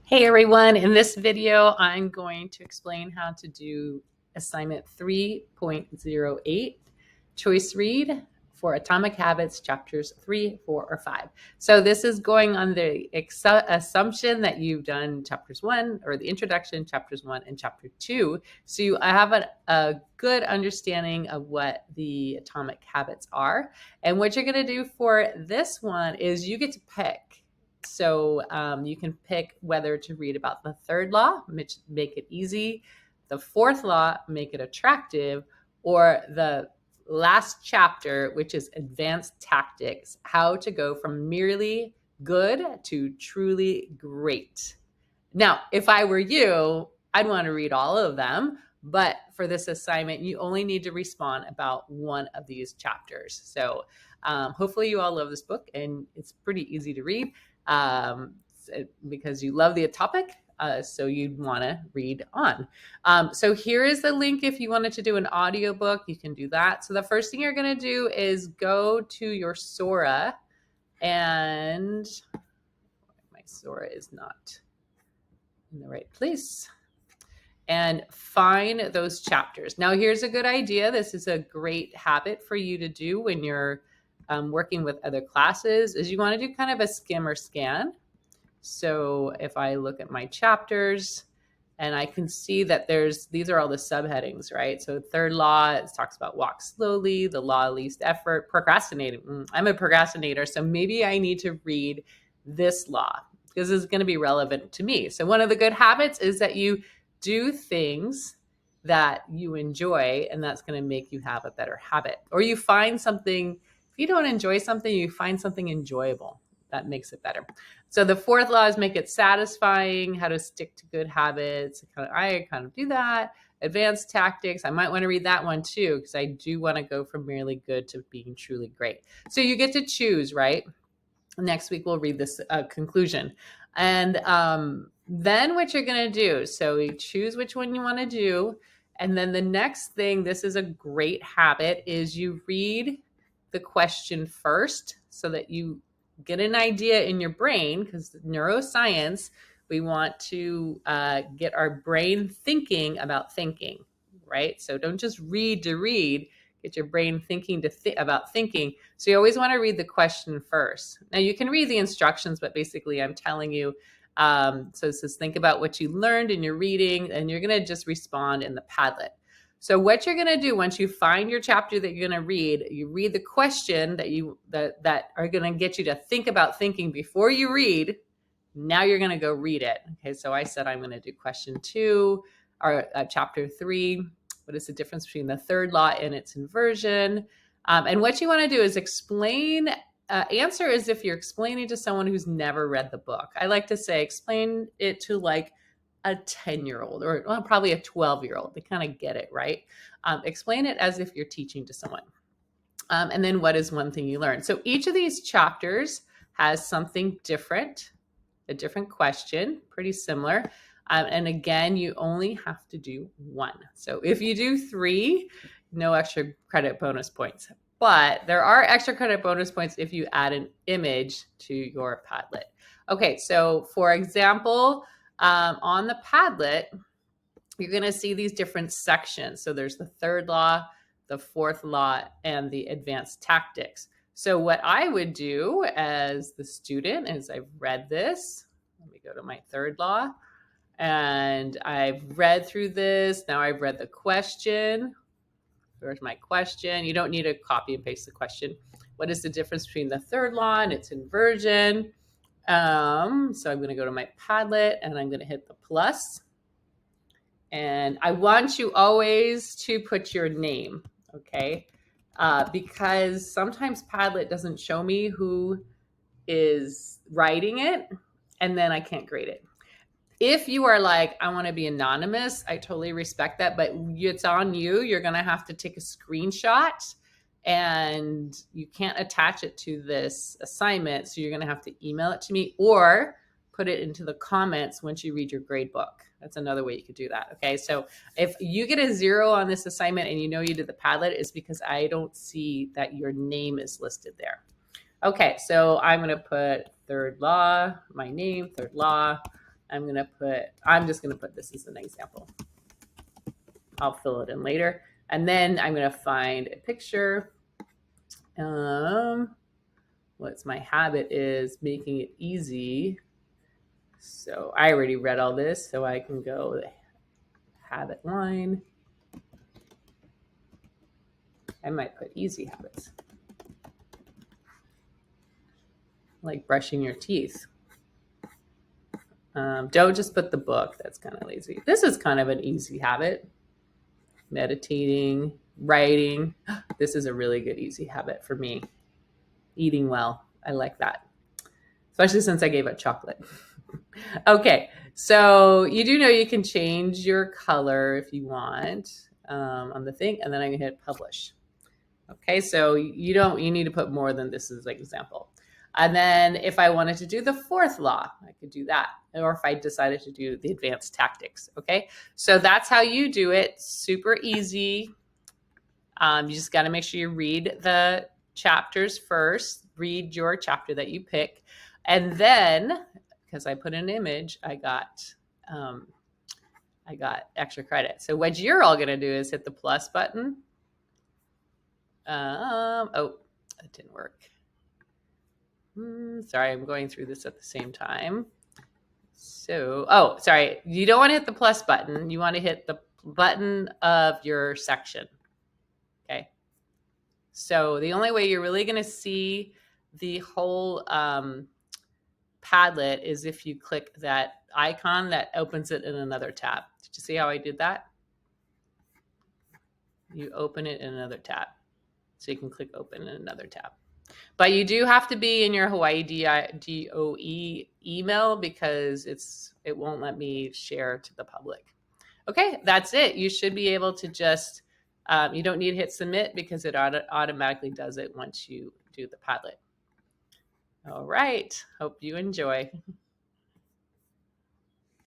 Hey everyone, in this video, I'm going to explain how to do assignment 3.08, choice read for Atomic Habits, chapters 3, 4, or 5. So this is going on the assumption that you've done chapters 1, or the introduction, chapters 1 and chapter 2. So you have a good understanding of what the atomic habits are. And what you're gonna do for this one is you get to pick. So you can pick whether to read about the third law, which make it easy, the fourth law, make it attractive, or the last chapter, which is advanced tactics, how to go from merely good to truly great. Now, if I were you, I'd want to read all of them, but for this assignment, you only need to respond about one of these chapters. So hopefully you all love this book, and it's pretty easy to read because you love the topic. So you'd want to read on. So here is the link. If you wanted to do an audiobook, you can do that. So the first thing you're going to do is go to your Sora, and my Sora is not in the right place, and find those chapters. Now here's a good idea. This is a great habit for you to do when you're working with other classes, is you want to do kind of a skim or scan. So if I look at my chapters, and I can see that these are all the subheadings, right? So third law, it talks about walk slowly, the law of least effort, procrastinating. I'm a procrastinator, so maybe I need to read this law because it's going to be relevant to me. So one of the good habits is that you do things that you enjoy, and that's going to make you have a better habit. Or you find something, if you don't enjoy something, you find something enjoyable. That makes it better. So the fourth law is make it satisfying, how to stick to good habits. I kind of do that. Advanced tactics. I might want to read that one too, because I do want to go from merely good to being truly great. So you get to choose, right? Next week, we'll read this conclusion. And then what you're going to do, so you choose which one you want to do. And then the next thing, this is a great habit, is you read the question first so that you get an idea in your brain, because neuroscience, we want to get our brain thinking about thinking, right? So don't just read to read, get your brain thinking about thinking. So you always want to read the question first. Now you can read the instructions, but basically I'm telling you, so it says think about what you learned in your reading, and you're going to just respond in the Padlet. So what you're going to do once you find your chapter that you're going to read, you read the question that are going to get you to think about thinking before you read. Now you're going to go read it. Okay, so I said I'm going to do question 2 or chapter 3. What is the difference between the third law and its inversion? And what you want to do is explain. Answer as if you're explaining to someone who's never read the book. I like to say explain it to like a 10-year-old or probably a 12-year-old. They kind of get it, right? Explain it as if you're teaching to someone. And then what is one thing you learned? So each of these chapters has something different, a different question, pretty similar. And again, you only have to do one. So if you do 3, no extra credit bonus points. But there are extra credit bonus points if you add an image to your Padlet. Okay, so for example, on the Padlet, you're going to see these different sections. So there's the third law, the fourth law, and the advanced tactics. So what I would do as the student is I've read this. Let me go to my third law. And I've read through this. Now I've read the question. There's my question. You don't need to copy and paste the question. What is the difference between the third law and its inversion? So I'm going to go to my Padlet, and I'm going to hit the plus. And I want you always to put your name, okay? Because sometimes Padlet doesn't show me who is writing it, and then I can't grade it. If you are like, I want to be anonymous, I totally respect that, but it's on you. You're going to have to take a screenshot, and you can't attach it to this assignment. So you're going to have to email it to me or put it into the comments once you read your grade book. That's another way you could do that. Okay. So if you get a 0 on this assignment and you know you did the Padlet, it's because I don't see that your name is listed there. Okay. So I'm going to put third law, my name, third law. I'm just going to put this as an example. I'll fill it in later. And then I'm going to find a picture. What's my habit is making it easy. So I already read all this, so I can go habit line. I might put easy habits, like brushing your teeth. Don't just put the book. That's kind of lazy. This is kind of an easy habit. Meditating, writing. This is a really good easy habit for me. Eating well. I like that, especially since I gave up chocolate. Okay, so you do know you can change your color if you want on the thing, and then I'm gonna hit publish. Okay, so you need to put more than this as an example. And then if I wanted to do the fourth law, I could do that. Or if I decided to do the advanced tactics, okay? So that's how you do it, super easy. You just gotta make sure you read the chapters first, read your chapter that you pick. And then, because I put an image, I got extra credit. So what you're all gonna do is hit the plus button. Oh, that didn't work. Sorry, I'm going through this at the same time. So, sorry. You don't want to hit the plus button. You want to hit the button of your section. Okay. So the only way you're really going to see the whole Padlet is if you click that icon that opens it in another tab. Did you see how I did that? You open it in another tab. So you can click open in another tab. But you do have to be in your Hawaii DOE email because it won't let me share to the public. Okay, that's it. You should be able to just, you don't need to hit submit because it automatically does it once you do the Padlet. All right, hope you enjoy.